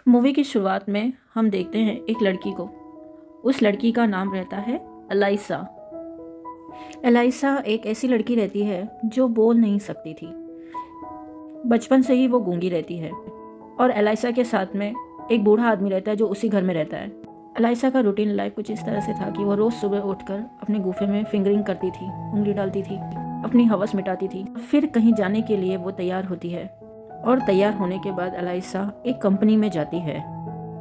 Movie की शुरुआत में हम देखते हैं एक लड़की को। उस लड़की का नाम रहता है एलाइसा। एलाइसा एक ऐसी लड़की रहती है जो बोल नहीं सकती थी। बचपन से ही वो गूंगी रहती है और एलाइसा के साथ में एक बूढ़ा आदमी रहता है जो उसी घर में रहता है। एलाइसा का रूटीन लाइफ कुछ इस तरह से था कि वो रोज़ सुबह उठकर अपने गुफे में फिंगरिंग करती थी, उंगली डालती थी, अपनी हवस मिटाती थी। फिर कहीं जाने के लिए वो तैयार होती है और तैयार होने के बाद एलाइसा एक कंपनी में जाती है।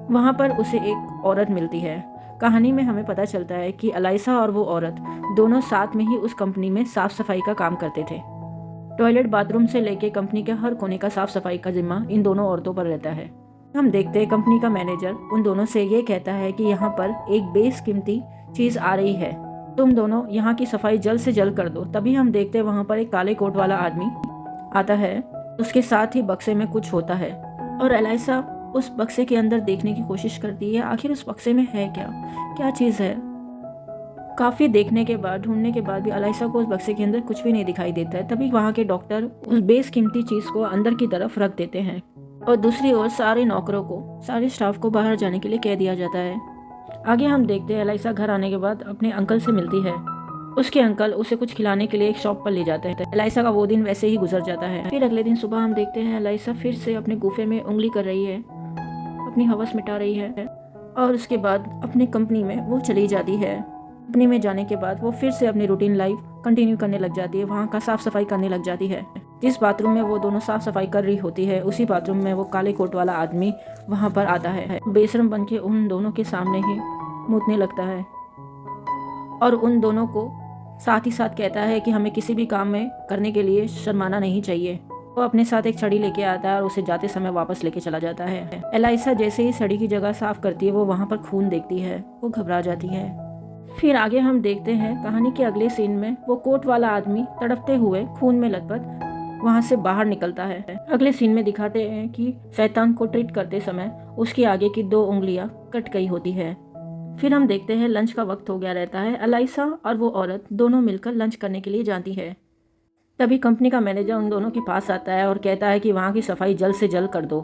वहाँ पर उसे एक औरत मिलती है। कहानी में हमें पता चलता है कि एलाइसा और वो औरत दोनों साथ में ही उस कंपनी में साफ सफाई का काम करते थे। टॉयलेट, बाथरूम से लेके कंपनी के हर कोने का साफ सफाई का जिम्मा इन दोनों औरतों पर रहता है। हम देखते हैं कंपनी का मैनेजर उन दोनों से ये कहता है कि यहाँ पर एक बेशकीमती चीज़ आ रही है, तुम दोनों यहाँ की सफाई जल्द से जल्द कर दो। तभी हम देखते हैं वहाँ पर एक काले कोट वाला आदमी आता है, उसके साथ ही बक्से में कुछ होता है और एलाइसा उस बक्से के अंदर देखने की कोशिश करती है आखिर उस बक्से में है क्या चीज़ है। काफ़ी देखने के बाद, ढूंढने के बाद भी एलाइसा को उस बक्से के अंदर कुछ भी नहीं दिखाई देता है। तभी वहाँ के डॉक्टर उस बेशकीमती चीज़ को अंदर की तरफ रख देते हैं और दूसरी ओर सारे नौकरों को, सारे स्टाफ को बाहर जाने के लिए कह दिया जाता है। आगे हम देखते हैं एलाइसा घर आने के बाद अपने अंकल से मिलती है। उसके अंकल उसे कुछ खिलाने के लिए एक शॉप पर ले जाते हैं। एलाइसा का वो दिन वैसे ही गुजर जाता है। फिर अगले दिन सुबह हम देखते हैं एलाइसा फिर से अपने गुफे में उंगली कर रही है, अपनी हवस मिटा रही है और उसके बाद अपनी कंपनी में वो चली जाती है। कंपनी में जाने के बाद वो फिर से अपनी रूटीन लाइफ कंटिन्यू करने लग जाती है। वहाँ का साफ सफाई करने लग जाती है। जिस बाथरूम में वो दोनों साफ सफाई कर रही होती है, उसी बाथरूम में वो काले कोट वाला आदमी वहाँ पर आता है। बेशरम बन के उन दोनों के सामने ही मूतने लगता है और उन दोनों को साथ ही साथ कहता है कि हमें किसी भी काम में करने के लिए शर्माना नहीं चाहिए। वो अपने साथ एक छड़ी लेके आता है और उसे जाते समय वापस लेके चला जाता है। एलाइसा जैसे ही छड़ी की जगह साफ करती है, वो वहाँ पर खून देखती है, वो घबरा जाती है। फिर आगे हम देखते हैं कहानी के अगले सीन में वो कोट वाला आदमी तड़पते हुए खून में लथपथ वहाँ से बाहर निकलता है। अगले सीन में दिखाते हैं कि शैतान को ट्रीट करते समय उसकी आगे की 2 उंगलियां कट गई होती है। फिर हम देखते हैं लंच का वक्त हो गया रहता है। एलाइसा और वो औरत दोनों मिलकर लंच करने के लिए जाती है। तभी कंपनी का मैनेजर उन दोनों के पास आता है और कहता है कि वहाँ की सफाई जल्द से जल्द कर दो।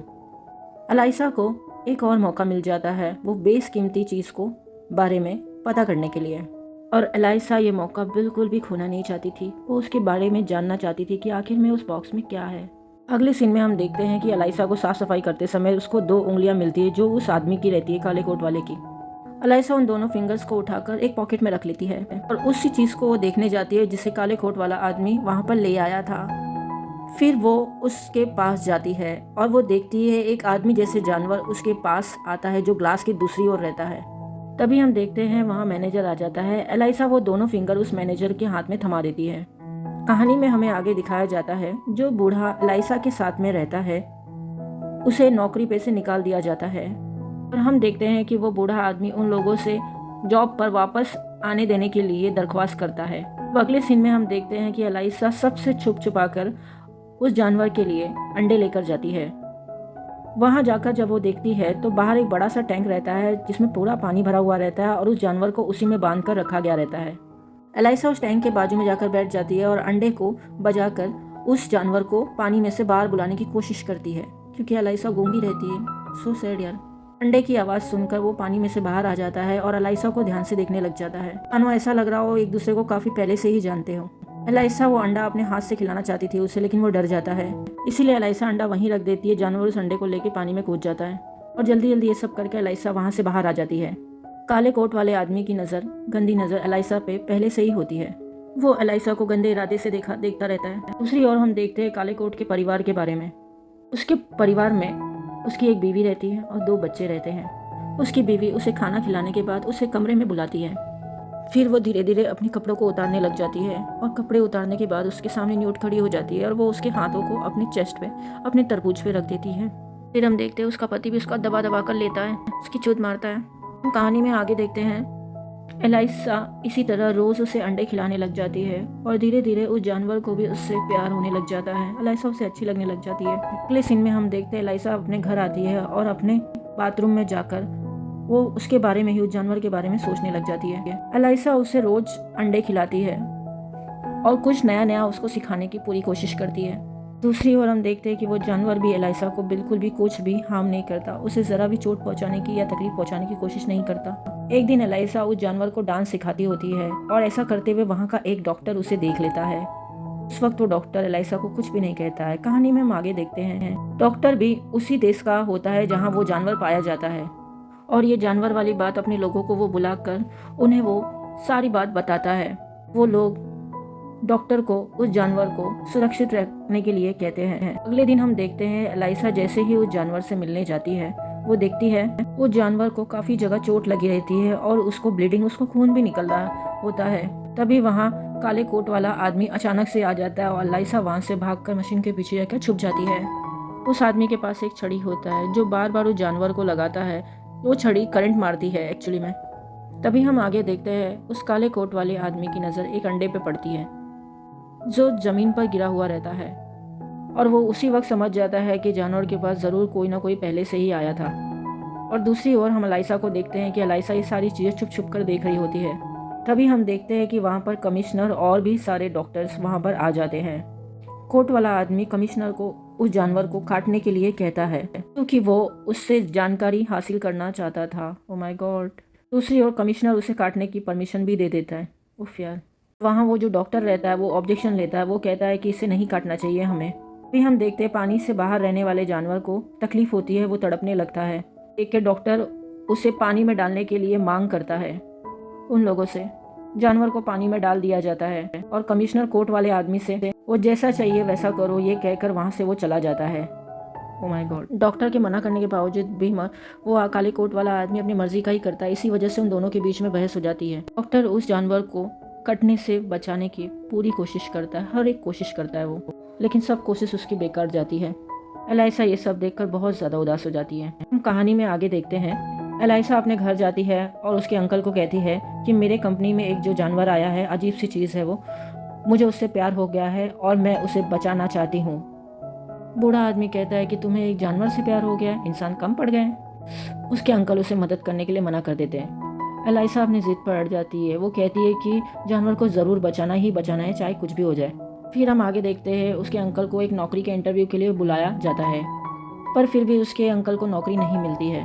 एलाइसा को एक और मौका मिल जाता है वो बेशकीमती चीज़ को बारे में पता करने के लिए, और एलाइसा ये मौका बिल्कुल भी खोना नहीं चाहती थी। वो उसके बारे में जानना चाहती थी कि आखिर में उस बॉक्स में क्या है। अगले सीन में हम देखते हैं कि एलाइसा को साफ सफाई करते समय उसको 2 उंगलियां मिलती है जो उस आदमी की रहती है, काले कोट वाले की। एलाइसा उन दोनों फिंगर्स को उठाकर एक पॉकेट में रख लेती है और उसी चीज़ को वो देखने जाती है जिसे काले कोट वाला आदमी वहाँ पर ले आया था। फिर वो उसके पास जाती है और वो देखती है एक आदमी जैसे जानवर उसके पास आता है जो ग्लास की दूसरी ओर रहता है। तभी हम देखते हैं वहाँ मैनेजर आ जाता है। एलाइसा वो दोनों फिंगर उस मैनेजर के हाथ में थमा देती है। कहानी में हमें आगे दिखाया जाता है जो बूढ़ा एलाइसा के साथ में रहता है उसे नौकरी पे से निकाल दिया जाता है और हम देखते हैं कि वो बूढ़ा आदमी उन लोगों से जॉब पर वापस आने देने के लिए दरख्वास्त करता है। अगले सीन में हम देखते हैं कि एलाइसा सबसे छुपा कर उस जानवर के लिए अंडे लेकर जाती है। वहाँ जाकर जब वो देखती है तो बाहर एक बड़ा सा टैंक रहता है जिसमें पूरा पानी भरा हुआ रहता है और उस जानवर को उसी में बांध कर रखा गया रहता है। एलाइसा उस टैंक के बाजू में जाकर बैठ जाती है और अंडे को बजाकर उस जानवर को पानी में से बाहर बुलाने की कोशिश करती है क्योंकि एलाइसा गूंगी रहती है। सो सैड यार। अंडे की आवाज़ सुनकर वो पानी में से बाहर आ जाता है और एलाइसा को ध्यान से देखने लग जाता है। मानो ऐसा लग रहा हो एक दूसरे को काफ़ी पहले से ही जानते हो। एलाइसा वो अंडा अपने हाथ से खिलाना चाहती थी उसे, लेकिन वो डर जाता है, इसीलिए एलाइसा अंडा वहीं रख देती है। जानवर उस अंडे को लेके पानी में कूद जाता है और जल्दी जल्दी ये सब करके एलाइसा वहाँ से बाहर आ जाती है। काले कोट वाले आदमी की नज़र, गंदी नज़र एलाइसा पे पहले से ही होती है। वो एलाइसा को गंदे इरादे से देखता रहता है। दूसरी ओर हम देखते हैं काले कोट के परिवार के बारे में। उसके परिवार में उसकी एक बीवी रहती है और 2 बच्चे रहते हैं। उसकी बीवी उसे खाना खिलाने के बाद उसे कमरे में बुलाती है। फिर वो धीरे धीरे अपने कपड़ों को उतारने लग जाती है और कपड़े उतारने के बाद उसके सामने न्यूट खड़ी हो जाती है और वो उसके हाथों को अपने चेस्ट पे, अपने तरबूज पे रख देती है। फिर हम देखते हैं उसका पति भी उसका दबा दबा कर लेता है, उसकी चुत मारता है। हम कहानी में आगे देखते हैं एलाइसा इसी तरह रोज़ उसे अंडे खिलाने लग जाती है और धीरे धीरे उस जानवर को भी उससे प्यार होने लग जाता है। एलाइसा उसे अच्छी लगने लग जाती है। अगले सीन में हम देखते हैं एलाइसा अपने घर आती है और अपने बाथरूम में जाकर वो उसके बारे में ही, उस जानवर के बारे में सोचने लग जाती है। एलाइसा उसे रोज अंडे खिलाती है और कुछ नया नया उसको सिखाने की पूरी कोशिश करती है। दूसरी ओर हम देखते हैं कि वो जानवर भी एलाइसा को बिल्कुल भी कुछ भी हार्म नहीं करता, उसे ज़रा भी चोट पहुंचाने की या तकलीफ पहुंचाने की कोशिश नहीं करता। एक दिन एलाइसा उस जानवर को डांस सिखाती होती है और ऐसा करते हुए वहाँ का एक डॉक्टर उसे देख लेता है। उस वक्त वो डॉक्टर एलाइसा को कुछ भी नहीं कहता है। कहानी में हम आगे देखते हैं डॉक्टर भी उसी देश का होता है जहाँ वो जानवर पाया जाता है, और ये जानवर वाली बात अपने लोगों को वो बुलाकर उन्हें वो सारी बात बताता है। वो लोग डॉक्टर को उस जानवर को सुरक्षित रखने के लिए कहते हैं। अगले दिन हम देखते हैं एलाइसा जैसे ही उस जानवर से मिलने जाती है, वो देखती है उस जानवर को काफी जगह चोट लगी रहती है और उसको ब्लीडिंग, उसको खून भी निकल रहा होता है। तभी वहाँ काले कोट वाला आदमी अचानक से आ जाता है और एलाइसा वहाँ से भागकर मशीन के पीछे जाकर छुप जाती है। उस आदमी के पास एक छड़ी होता है जो बार बार उस जानवर को लगाता है। वो छड़ी करंट मारती है एक्चुअली में। तभी हम आगे देखते हैं उस काले कोट वाले आदमी की नज़र एक अंडे पे पड़ती है जो ज़मीन पर गिरा हुआ रहता है, और वो उसी वक्त समझ जाता है कि जानवर के पास ज़रूर कोई ना कोई पहले से ही आया था। और दूसरी ओर हम एलाइसा को देखते हैं कि एलाइसा ये सारी चीज़ें छुप छुप कर देख रही होती है। तभी हम देखते हैं कि वहाँ पर कमिश्नर और भी सारे डॉक्टर्स वहाँ पर आ जाते हैं। कोट वाला आदमी कमिश्नर को उस जानवर को काटने के लिए कहता है क्योंकि वो उससे जानकारी हासिल करना चाहता था। Oh my God. दूसरी ओर कमिश्नर उसे काटने की परमिशन भी दे देता है। उफ यार। वहाँ वो जो डॉक्टर रहता है वो ऑब्जेक्शन लेता है, वो कहता है कि इसे नहीं काटना चाहिए हमें। फिर हम देखते हैं पानी से बाहर रहने वाले जानवर को तकलीफ होती है, वो तड़पने लगता है। देख के डॉक्टर उसे पानी में डालने के लिए मांग करता है उन लोगों से। जानवर को पानी में डाल दिया जाता है और कमिश्नर कोट वाले आदमी से वो जैसा चाहिए वैसा करो ये कहकर वहाँ से वो चला जाता है। Oh my God. डॉक्टर के मना करने के बावजूद भी वो काले कोट वाला आदमी अपनी मर्जी का ही करता है। इसी वजह से उन दोनों के बीच में बहस हो जाती है। डॉक्टर उस जानवर को कटने से बचाने की पूरी कोशिश करता है, हर एक कोशिश करता है वो, लेकिन सब कोशिश उसकी बेकार जाती है। एलाइसा ये सब देखकर बहुत ज़्यादा उदास हो जाती है। हम कहानी में आगे देखते हैं एलाइसा अपने घर जाती है और उसके अंकल को कहती है कि मेरे कंपनी में एक जो जानवर आया है, अजीब सी चीज़ है वो, मुझे उससे प्यार हो गया है और मैं उसे बचाना चाहती हूँ। बूढ़ा आदमी कहता है कि तुम्हें एक जानवर से प्यार हो गया है, इंसान कम पड़ गए हैं। उसके अंकल उसे मदद करने के लिए मना कर देते हैं। एलाइसा अपनी जिद पर अड़ जाती है। वो कहती है कि जानवर को ज़रूर बचाना ही बचाना है, चाहे कुछ भी हो जाए। फिर हम आगे देखते हैं उसके अंकल को एक नौकरी के इंटरव्यू के लिए बुलाया जाता है, पर फिर भी उसके अंकल को नौकरी नहीं मिलती है।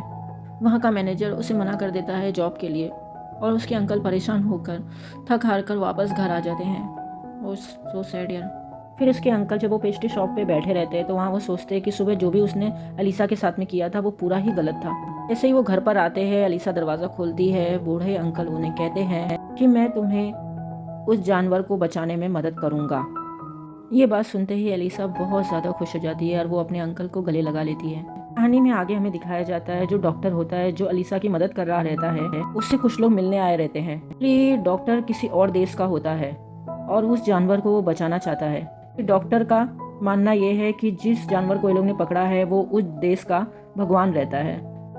वहाँ का मैनेजर उसे मना कर देता है जॉब के लिए और उसके अंकल परेशान होकर थक हार कर वापस घर आ जाते हैं। वो सो सैड यार। फिर उसके अंकल जब वो पेस्ट्री शॉप पे बैठे रहते हैं तो वहाँ वो सोचते हैं कि सुबह जो भी उसने एलिसा के साथ में किया था वो पूरा ही गलत था। जैसे ही वो घर पर आते हैं एलिसा दरवाज़ा खोलती है। बूढ़े अंकल उन्हें कहते हैं कि मैं तुम्हें उस जानवर को बचाने में मदद करूँगा। ये बात सुनते ही एलिसा बहुत ज़्यादा खुश हो जाती है और वो अपने अंकल को गले लगा लेती है। कहानी में आगे हमें दिखाया जाता है जो डॉक्टर होता है जो एलिसा की मदद कर रहा रहता है, उससे कुछ लोग मिलने आए रहते हैं। ये डॉक्टर किसी और देश का होता है और उस जानवर को वो बचाना चाहता है। डॉक्टर का मानना यह है कि जिस जानवर को ये लोग ने पकड़ा है वो उस देश का भगवान रहता है,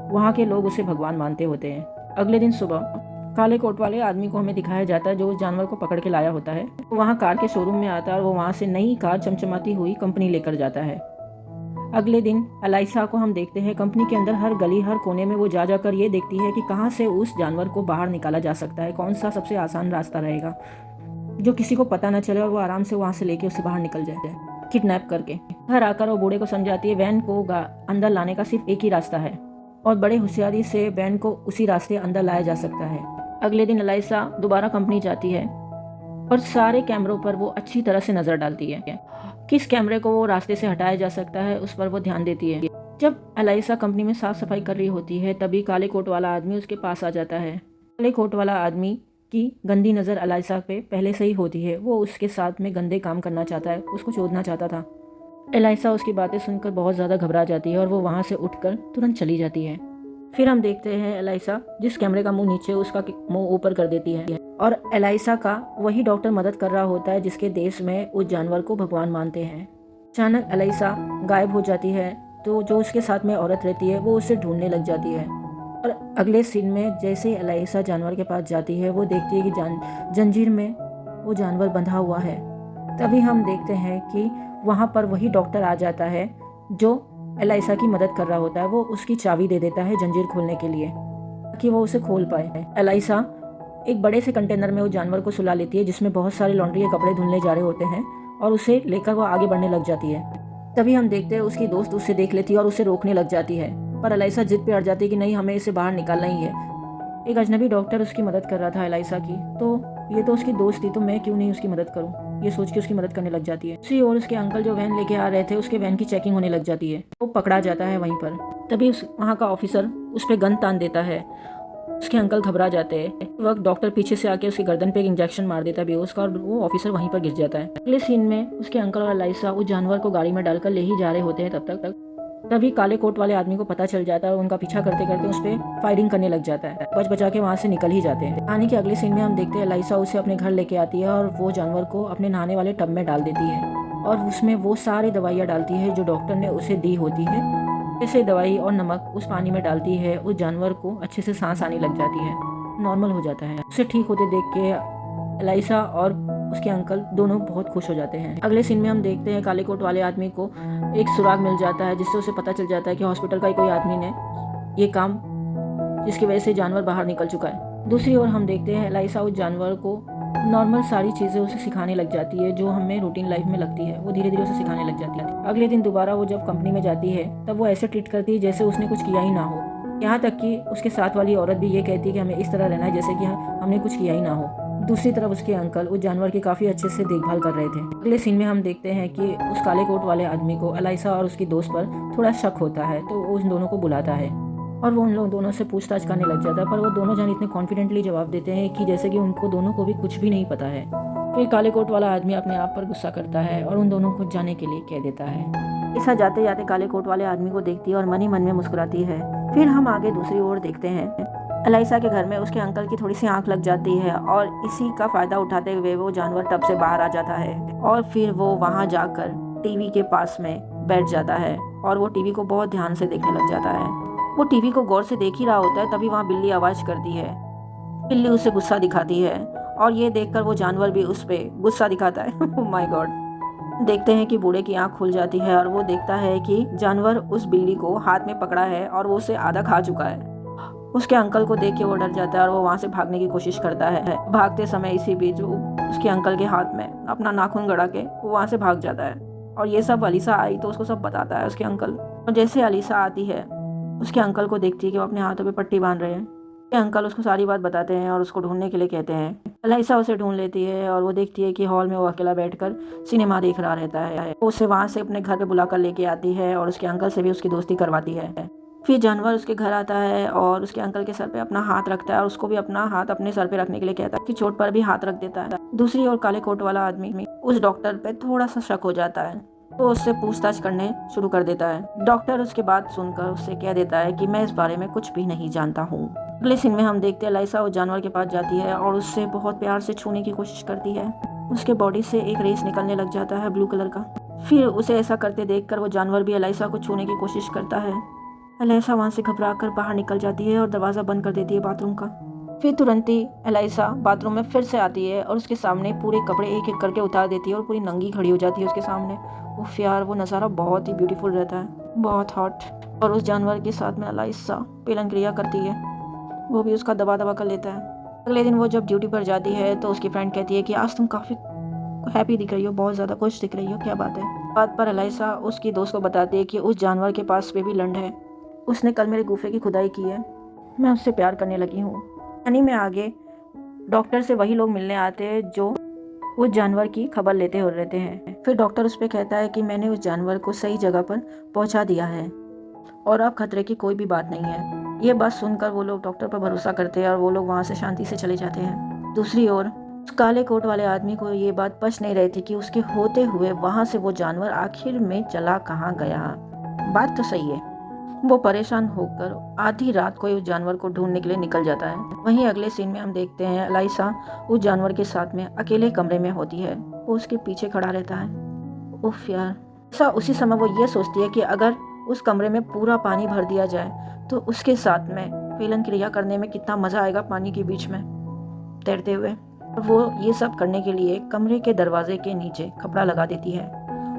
वहाँ के लोग उसे भगवान मानते होते हैं। अगले दिन सुबह काले कोट वाले आदमी को हमें दिखाया जाता है जो उस जानवर को पकड़ के लाया होता है। वो वहाँ कार के शोरूम में आता है और वो वहाँ से नई कार चमचमाती हुई कंपनी लेकर जाता है। अगले दिन एलाइसा को हम देखते हैं कंपनी के अंदर हर गली हर कोने में वो जा जाकर ये देखती है कि कहाँ से उस जानवर को बाहर निकाला जा सकता है, कौन सा सबसे आसान रास्ता रहेगा जो किसी को पता न चले और वो आराम से वहाँ से लेके उसे बाहर निकल जाए किडनैप करके। घर आकर वो बूढ़े को समझाती है वैन को अंदर लाने का सिर्फ एक ही रास्ता है और बड़े होशियारी से वैन को उसी रास्ते अंदर लाया जा सकता है। अगले दिन एलाइसा दोबारा कंपनी जाती है और सारे कैमरों पर वो अच्छी तरह से नज़र डालती है। किस कैमरे को वो रास्ते से हटाया जा सकता है उस पर वो ध्यान देती है। जब एलाइसा कंपनी में साफ सफाई कर रही होती है तभी काले कोट वाला आदमी उसके पास आ जाता है। काले कोट वाला आदमी की गंदी नज़र एलाइसा पे पहले से ही होती है। वो उसके साथ में गंदे काम करना चाहता है, उसको चोदना चाहता था। एलाइसा उसकी बातें सुनकर बहुत ज़्यादा घबरा जाती है और वो वहाँ से उठकर तुरंत चली जाती है। फिर हम देखते हैं एलाइसा जिस कैमरे का मुंह नीचे उसका मुंह ऊपर कर देती है और एलाइसा का वही डॉक्टर मदद कर रहा होता है जिसके देश में उस जानवर को भगवान मानते हैं। अचानक एलाइसा गायब हो जाती है तो जो उसके साथ में औरत रहती है वो उसे ढूंढने लग जाती है और अगले सीन में जैसे एलाइसा जानवर के पास जाती है वो देखती है कि जंजीर में वो जानवर बंधा हुआ है। तभी हम देखते हैं कि वहाँ पर वही डॉक्टर आ जाता है जो एलाइसा की मदद कर रहा होता है। वो उसकी चाबी दे देता है जंजीर खोलने के लिए ताकि वो उसे खोल पाए। एलाइसा एक बड़े से कंटेनर में उस जानवर को सुला लेती है जिसमें बहुत सारे लॉन्ड्री के कपड़े धुलने जा रहे होते हैं और उसे लेकर वो आगे बढ़ने लग जाती है। तभी हम देखते हैं उसकी दोस्त उसे देख लेती है और उसे रोकने लग जाती है, पर एलाइसा जिद पे अड़ जाती है कि नहीं, हमें इसे बाहर निकालना ही है। एक अजनबी डॉक्टर उसकी मदद कर रहा था एलाइसा की, तो ये तो उसकी दोस्त थी, तो मैं क्यों नहीं उसकी मदद करूं, ये सोच के उसकी मदद करने लग जाती है। दूसरी ओर उसके अंकल जो वैन लेके आ रहे थे, उसके वैन की चेकिंग होने लग जाती है, वो पकड़ा जाता है वहीं पर। तभी उस वहाँ का ऑफिसर उस पर गन तान देता है। उसके अंकल घबरा जाते हैं। वक्त डॉक्टर पीछे से आके उसकी गर्दन पे एक इंजेक्शन मार देता है बेहोश का, और वो ऑफिसर वहीं पर गिर जाता है। अगले सीन में उसके अंकल और एलाइसा उस जानवर को गाड़ी में डालकर ले ही जा रहे होते हैं। तभी काले कोट वाले आदमी को पता चल जाता है और उनका पीछा करते करते उस पर फायरिंग करने लग जाता है। बचा के वहाँ से निकल ही जाते हैं। आने के अगले सीन में हम देखते हैं एलाइसा उसे अपने घर लेके आती है और वो जानवर को अपने नहाने वाले टब में डाल देती है, और उसमें वो सारी दवाइयाँ डालती है जो डॉक्टर ने उसे दी होती है। जैसे दवाई और नमक उस पानी में डालती है, उस जानवर को अच्छे से सांस आने लग जाती है, नॉर्मल हो जाता है। उसे ठीक होते देख के एलाइसा और उसके अंकल दोनों बहुत खुश हो जाते हैं। अगले सीन में हम देखते हैं काले कोट वाले आदमी को एक सुराग मिल जाता है, जिससे उसे पता चल जाता है कि हॉस्पिटल का ही कोई आदमी ने ये काम, जिसकी वजह से जानवर बाहर निकल चुका है। दूसरी ओर हम देखते हैं एलाइसा उस जानवर को नॉर्मल सारी चीज़ें उसे सिखाने लग जाती है जो हमें रूटीन लाइफ में लगती है, वो धीरे धीरे उसे सिखाने लग जाती है। अगले दिन दोबारा वो जब कंपनी में जाती है, तब वो ऐसे ट्रीट करती है जैसे उसने कुछ किया ही ना हो। यहाँ तक कि उसके साथ वाली औरत भी ये कहती है कि हमें इस तरह रहना है जैसे कि हमने कुछ किया ही ना हो। दूसरी तरफ उसके अंकल उस जानवर की काफ़ी अच्छे से देखभाल कर रहे थे। अगले सीन में हम देखते हैं कि उस काले कोट वाले आदमी को एलाइसा और उसकी दोस्त पर थोड़ा शक होता है, तो वो उन दोनों को बुलाता है और वो उन लोग दोनों से पूछताछ करने लग जाता है। पर वो दोनों जन इतने कॉन्फिडेंटली जवाब देते हैं कि जैसे कि उनको दोनों को भी कुछ भी नहीं पता है। फिर काले कोट वाला आदमी अपने आप पर गुस्सा करता है और उन दोनों को जाने के लिए कह देता है। ऐसा जाते जाते काले कोट वाले आदमी को देखती है और मन ही मन में मुस्कुराती है। फिर हम आगे दूसरी ओर देखते हैं, एलाइसा के घर में उसके अंकल की थोड़ी सी आंख लग जाती है और इसी का फायदा उठाते हुए वो जानवर टब से बाहर आ जाता है और फिर वो वहाँ जाकर टीवी के पास में बैठ जाता है और वो टीवी को बहुत ध्यान से देखने लग जाता है। वो टीवी को गौर से देख ही रहा होता है, तभी वहाँ बिल्ली आवाज़ करती है। बिल्ली उसे गुस्सा दिखाती है और ये देखकर वो जानवर भी उस पर गुस्सा दिखाता है। Oh my God. देखते हैं कि बूढ़े की आंख खुल जाती है और वो देखता है कि जानवर उस बिल्ली को हाथ में पकड़ा है और वो उसे आधा खा चुका है। उसके अंकल को देख के वो डर जाता है और वो वहाँ से भागने की कोशिश करता है। भागते समय इसी बीच उसके अंकल के हाथ में अपना नाखून गड़ा के वो वहाँ से भाग जाता है और ये सब अलीसा आई तो उसको सब बताता है उसके अंकल। और जैसे अलीसा आती है, उसके अंकल को देखती है कि वो अपने हाथों पे पट्टी बांध रहे हैं। उसके अंकल उसको सारी बात बताते हैं और उसको ढूंढने के लिए कहते हैं। अलीसा उसे ढूंढ लेती है और वो देखती है कि हॉल में वो अकेला बैठकर सिनेमा देख रहा रहता है। वो उसे वहाँ से अपने घर पे बुलाकर लेके आती है और उसके अंकल से भी उसकी दोस्ती करवाती है। फिर जानवर उसके घर आता है और उसके अंकल के सर पे अपना हाथ रखता है और उसको भी अपना हाथ अपने सर पे रखने के लिए कहता है कि चोट पर भी हाथ रख देता है। दूसरी ओर काले कोट वाला आदमी उस डॉक्टर पे थोड़ा सा शक हो जाता है, तो उससे पूछताछ करने शुरू कर देता है। डॉक्टर उसके बात सुनकर उससे कह देता है कि मैं इस बारे में कुछ भी नहीं जानता हूँ। अगले सीन में हम देखते हैं एलाइसा उस जानवर के पास जाती है और उससे बहुत प्यार से छूने की कोशिश करती है। उसके बॉडी से एक रेस निकलने लग जाता है ब्लू कलर का। फिर उसे ऐसा करते देखकर वो जानवर भी एलाइसा को छूने की कोशिश करता है। एलाइसा वहाँ से घबराकर बाहर निकल जाती है और दरवाज़ा बंद कर देती है बाथरूम का। फिर तुरंत ही एलाइसा बाथरूम में फिर से आती है और उसके सामने पूरे कपड़े एक एक करके उतार देती है और पूरी नंगी खड़ी हो जाती है उसके सामने। उफ यार, वो नज़ारा बहुत ही ब्यूटीफुल रहता है, बहुत हॉट। और उस जानवर के साथ में एलाइसा पेलन क्रिया करती है, वो भी उसका दबा दबा कर लेता है। अगले दिन वो जब ड्यूटी पर जाती है तो उसकी फ्रेंड कहती है कि आज तुम काफ़ी हैप्पी दिख रही हो, बहुत ज़्यादा खुश दिख रही हो, क्या बात है। बात पर एलाइसा उसकी दोस्त को बताती है कि उस जानवर के पास बेबी लंड है, उसने कल मेरे गुफे की खुदाई की है, मैं उससे प्यार करने लगी हूँ। यानी में आगे डॉक्टर से वही लोग मिलने आते हैं जो उस जानवर की खबर लेते हो रहते हैं। फिर डॉक्टर उस पर कहता है कि मैंने उस जानवर को सही जगह पर पहुँचा दिया है और अब खतरे की कोई भी बात नहीं है। ये बात सुनकर वो लोग डॉक्टर पर भरोसा करते हैं और वो लोग वहाँ से शांति से चले जाते हैं। दूसरी ओर उस काले कोट वाले आदमी को ये बात पच नहीं रही थी कि उसके होते हुए वहाँ से वो जानवर आखिर में चला कहाँ गया। बात तो सही है। वो परेशान होकर आधी रात को उस जानवर को ढूंढने के लिए निकल जाता है। वहीं अगले सीन में हम देखते हैं एलाइसा उस जानवर के साथ में अकेले कमरे में होती है, वो उसके पीछे खड़ा रहता है। उफ यार, ऐसा उसी समय वो ये सोचती है कि अगर उस कमरे में पूरा पानी भर दिया जाए तो उसके साथ में पेलन क्रिया करने में कितना मजा आएगा पानी के बीच में तैरते हुए। वो ये सब करने के लिए कमरे के दरवाजे के नीचे कपड़ा लगा देती है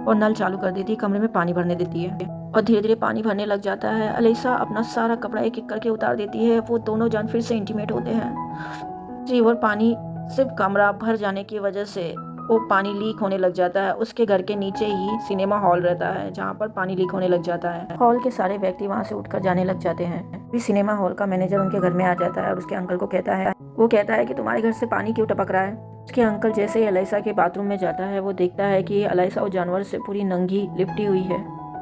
और नल चालू कर देती है, कमरे में पानी भरने देती है और धीरे धीरे पानी भरने लग जाता है। एलाइसा अपना सारा कपड़ा एक एक करके उतार देती है। वो दोनों जन फिर से इंटीमेट होते हैं। जी, और पानी सिर्फ कमरा भर जाने की वजह से वो पानी लीक होने लग जाता है। उसके घर के नीचे ही सिनेमा हॉल रहता है जहाँ पर पानी लीक होने लग जाता है। हॉल के सारे व्यक्ति वहाँ से उठकर जाने लग जाते हैं। फिर सिनेमा हॉल का मैनेजर उनके घर में आ जाता है और उसके अंकल को कहता है कि तुम्हारे घर से पानी क्यों टपक रहा है। उसके अंकल जैसे ही अलाइसा के बाथरूम में जाता है वो देखता है कि अलाइसा उस जानवर से पूरी नंगी लिपटी हुई है।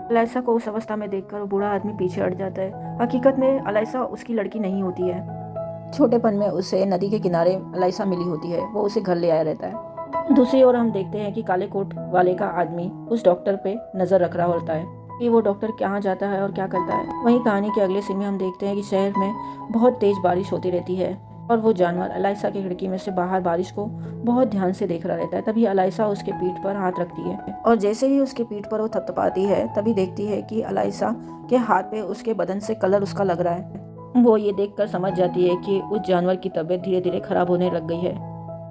अलाइसा को उस अवस्था में देखकर वो बूढ़ा आदमी पीछे हट जाता है। हकीकत में अलाइसा उसकी लड़की नहीं होती है। छोटेपन में उसे नदी के किनारे अलाइसा मिली होती है। वो उसे घर ले आया रहता है। दूसरी ओर हम देखते हैं कि काले कोट वाले का आदमी उस डॉक्टर पे नजर रख रहा होता है कि वो डॉक्टर कहाँ जाता है और क्या करता है। वहीं कहानी के अगले सीन में हम देखते हैं कि शहर में बहुत तेज बारिश होती रहती है और वो जानवर अलाइसा की खिड़की में से बाहर बारिश को बहुत ध्यान से देख रहा रहता है। तभी अलाइसा उसके पीठ पर हाथ रखती है और जैसे ही उसके पीठ पर वो थपथपाती है तभी देखती है कि अलाइसा के हाथ पे उसके बदन से कलर उसका लग रहा है। वो ये देखकर समझ जाती है कि उस जानवर की तबीयत धीरे धीरे खराब होने लग गई है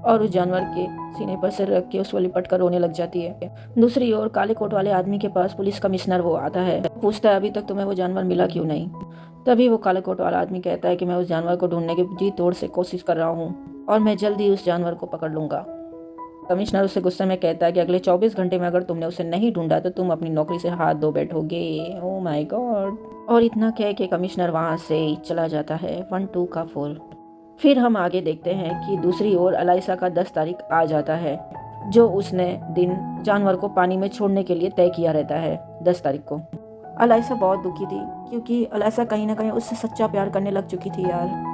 और उस जानवर के सीने पर सिर रख के उसको लिपट कर रोने लग जाती है। दूसरी ओर काले कोट वाले आदमी के पास पुलिस कमिश्नर वो आता है। पूछता है अभी तक तुम्हें वो जानवर मिला क्यों नहीं। तभी वो काले कोट वाला आदमी कहता है कि मैं उस जानवर को ढूंढने की जी तोड़ से कोशिश कर रहा हूँ और मैं जल्द ही उस जानवर को पकड़ लूंगा। कमिश्नर उससे गुस्से में कहता है कि अगले 24 घंटे में अगर तुमने उसे नहीं ढूंढा तो तुम अपनी नौकरी से हाथ धो बैठोगे। Oh my God. और इतना कह के कमिश्नर वहां से चला जाता है। 1-2 का फुल। फिर हम आगे देखते हैं कि दूसरी ओर अलाइसा का 10 तारीख आ जाता है जो उसने दिन जानवर को पानी में छोड़ने के लिए तय किया रहता है। 10 तारीख को अलाइसा बहुत दुखी थी क्योंकि अलाइसा कहीं ना कहीं उससे सच्चा प्यार करने लग चुकी थी यार।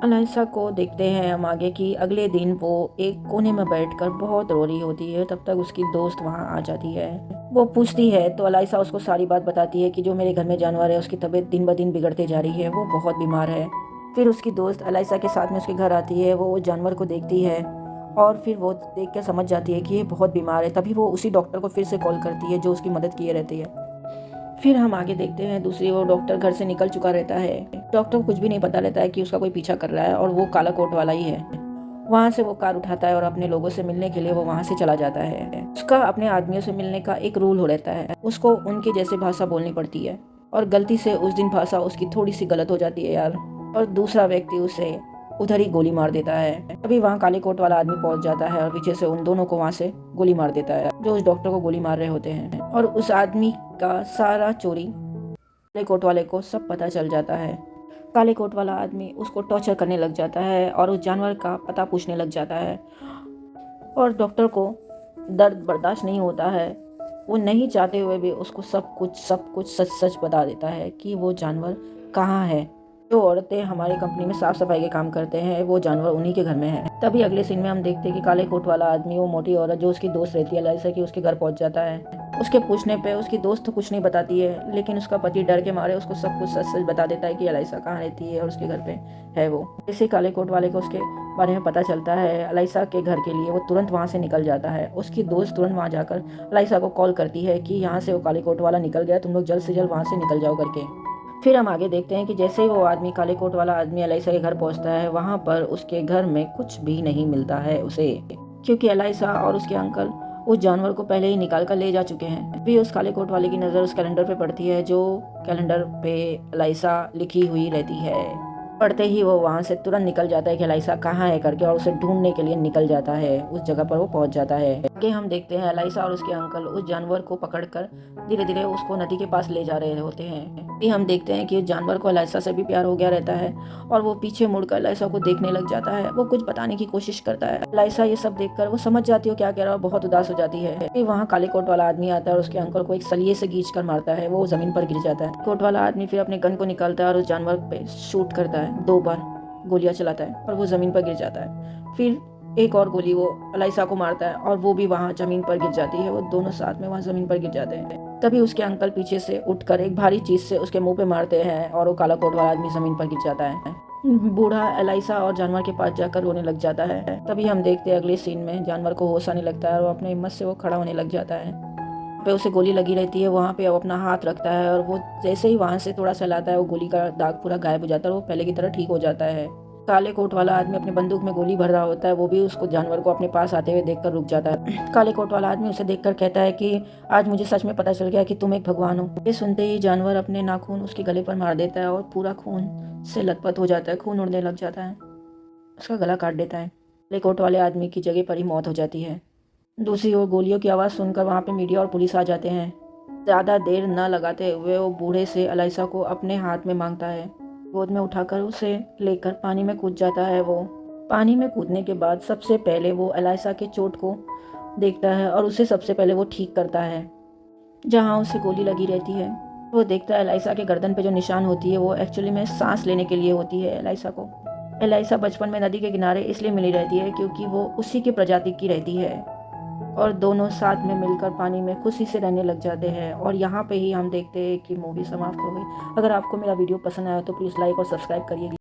अलाइसा को देखते हैं हम आगे कि अगले दिन वो एक कोने में बैठकर बहुत रो रही होती है। तब तक उसकी दोस्त वहां आ जाती है। वो पूछती है तो अलाइसा उसको सारी बात बताती है कि जो मेरे घर में जानवर है उसकी तबीयत दिन ब दिन बिगड़ते जा रही है, वो बहुत बीमार है। फिर उसकी दोस्त अलाइसा के साथ में उसके घर आती है। वो उस जानवर को देखती है और फिर वो देख कर समझ जाती है कि ये बहुत बीमार है। तभी वो उसी डॉक्टर को फिर से कॉल करती है जो उसकी मदद किए रहती है। फिर हम आगे देखते हैं दूसरी ओर डॉक्टर घर से निकल चुका रहता है। डॉक्टर को कुछ भी नहीं पता रहता है कि उसका कोई पीछा कर रहा है और वो काला कोट वाला ही है। वहाँ से वो कार उठाता है और अपने लोगों से मिलने के लिए वो वहाँ से चला जाता है। उसका अपने आदमियों से मिलने का एक रूल हो रहता है। उसको उनके जैसे भाषा बोलनी पड़ती है और गलती से उस दिन भाषा उसकी थोड़ी सी गलत हो जाती है यार और दूसरा व्यक्ति उसे उधर ही गोली मार देता है। अभी वहाँ काले कोट वाला आदमी पहुंच जाता है और पीछे से उन दोनों को वहाँ से गोली मार देता है जो उस डॉक्टर को गोली मार रहे होते हैं। और उस आदमी का सारा चोरी काले कोट वाले को सब पता चल जाता है। काले कोट वाला आदमी उसको टॉर्चर करने लग जाता है और उस जानवर का पता पूछने लग जाता है और डॉक्टर को दर्द बर्दाश्त नहीं होता है। वो नहीं चाहते हुए भी उसको सब कुछ सच सच बता देता है कि वो जानवर कहाँ है। जो औरतें हमारी कंपनी में साफ सफाई के काम करते हैं वो जानवर उन्हीं के घर में है। तभी अगले सीन में हम देखते हैं कि काले कोट वाला आदमी वो मोटी औरत जो उसकी दोस्त रहती है अलाइसा की उसके घर पहुंच जाता है। उसके पूछने पे उसकी दोस्त तो कुछ नहीं बताती है लेकिन उसका पति डर के मारे उसको सब कुछ सच सच बता देता है कि अलाइसा कहाँ रहती है और उसके घर पे है वो। जैसे काले कोट वाले को उसके बारे में पता चलता है अलाइसा के घर के लिए वो तुरंत वहाँ से निकल जाता है। उसकी दोस्त तुरंत वहाँ जाकर अलाइसा को कॉल करती है कि यहाँ से वो काले कोट वाला निकल गया, तुम लोग जल्द से जल्द वहाँ से निकल जाओ करके। फिर हम आगे देखते हैं कि जैसे ही वो आदमी काले कोट वाला आदमी अलाइसा के घर पहुंचता है वहाँ पर उसके घर में कुछ भी नहीं मिलता है उसे, क्योंकि अलाइसा और उसके अंकल उस जानवर को पहले ही निकाल कर ले जा चुके हैं। भी उस काले कोट वाले की नज़र उस कैलेंडर पे पड़ती है जो कैलेंडर पे अलाइसा लिखी हुई रहती है। पढ़ते ही वो वहाँ से तुरंत निकल जाता है कि अलाइसा कहाँ है करके और उसे ढूंढने के लिए निकल जाता है। उस जगह पर वो पहुँच जाता है। आगे हम देखते हैं अलाइसा और उसके अंकल उस जानवर को पकड़कर धीरे धीरे उसको नदी के पास ले जा रहे होते हैं। ये हम देखते हैं कि उस जानवर को अलाइसा से भी प्यार हो गया रहता है और वो पीछे मुड़कर अलाइसा को देखने लग जाता है। वो कुछ बताने की कोशिश करता है। अलाइसा ये सब देखकर वो समझ जाती है क्या कह रहा है, बहुत उदास हो जाती है। फिर वहाँ काले कोट वाला आदमी आता है और उसके अंकल को एक सलिए से खींच कर मारता है। वो जमीन पर गिर जाता है। कोट वाला आदमी फिर अपने गन को निकालता है और उस जानवर पे शूट करता है। 2 बार गोलियां चलाता है और वो जमीन पर गिर जाता है। फिर एक और गोली वो अलाइसा को मारता है और वो भी वहाँ जमीन पर गिर जाती है। वो दोनों साथ में वहाँ जमीन पर गिर जाते हैं। तभी उसके अंकल पीछे से उठकर एक भारी चीज से उसके मुंह पे मारते हैं और वो काला कोट वाला आदमी जमीन पर गिर जाता है। बूढ़ा अलाइसा और जानवर के पास जाकर रोने लग जाता है। तभी हम देखते हैं अगले सीन में जानवर को होश आने लगता है और वो अपने हिम्मत से वो खड़ा होने लग जाता है। पे उसे गोली लगी रहती है, वहाँ पे वो अपना हाथ रखता है और वो जैसे ही वहाँ से थोड़ा सा लाता है वो गोली का दाग पूरा गायब हो जाता है और वो पहले की तरह ठीक हो जाता है। काले कोट वाला आदमी अपने बंदूक में गोली भर रहा होता है। वो भी उसको जानवर को अपने पास आते हुए देखकर रुक जाता है। काले कोट वाला आदमी उसे देखकर कहता है कि आज मुझे सच में पता चल गया कि तुम एक भगवान हो। ये सुनते ही जानवर अपने नाखून उसके गले पर मार देता है और पूरा खून से लथपथ हो जाता है। खून उड़ने लग जाता है। उसका गला काट देता है। काले कोट वाले आदमी की जगह पर ही मौत हो जाती है। दूसरी ओर गोलियों की आवाज़ सुनकर वहाँ पे मीडिया और पुलिस आ जाते हैं। ज़्यादा देर न लगाते हुए वो बूढ़े से एलाइसा को अपने हाथ में मांगता है। गोद में उठाकर उसे लेकर पानी में कूद जाता है। वो पानी में कूदने के बाद सबसे पहले वो एलाइसा के चोट को देखता है और उसे सबसे पहले वो ठीक करता है जहाँ उसे गोली लगी रहती है। वो देखता है एलाइसा के गर्दन पे जो निशान होती है वो एक्चुअली में सांस लेने के लिए होती है एलाइसा को। एलाइसा बचपन में नदी के किनारे इसलिए मिली रहती है क्योंकि वो उसी की प्रजाति की रहती है और दोनों साथ में मिलकर पानी में खुशी से रहने लग जाते हैं। और यहाँ पे ही हम देखते हैं कि मूवी समाप्त हो गई। अगर आपको मेरा वीडियो पसंद आया तो प्लीज़ लाइक और सब्सक्राइब करिए।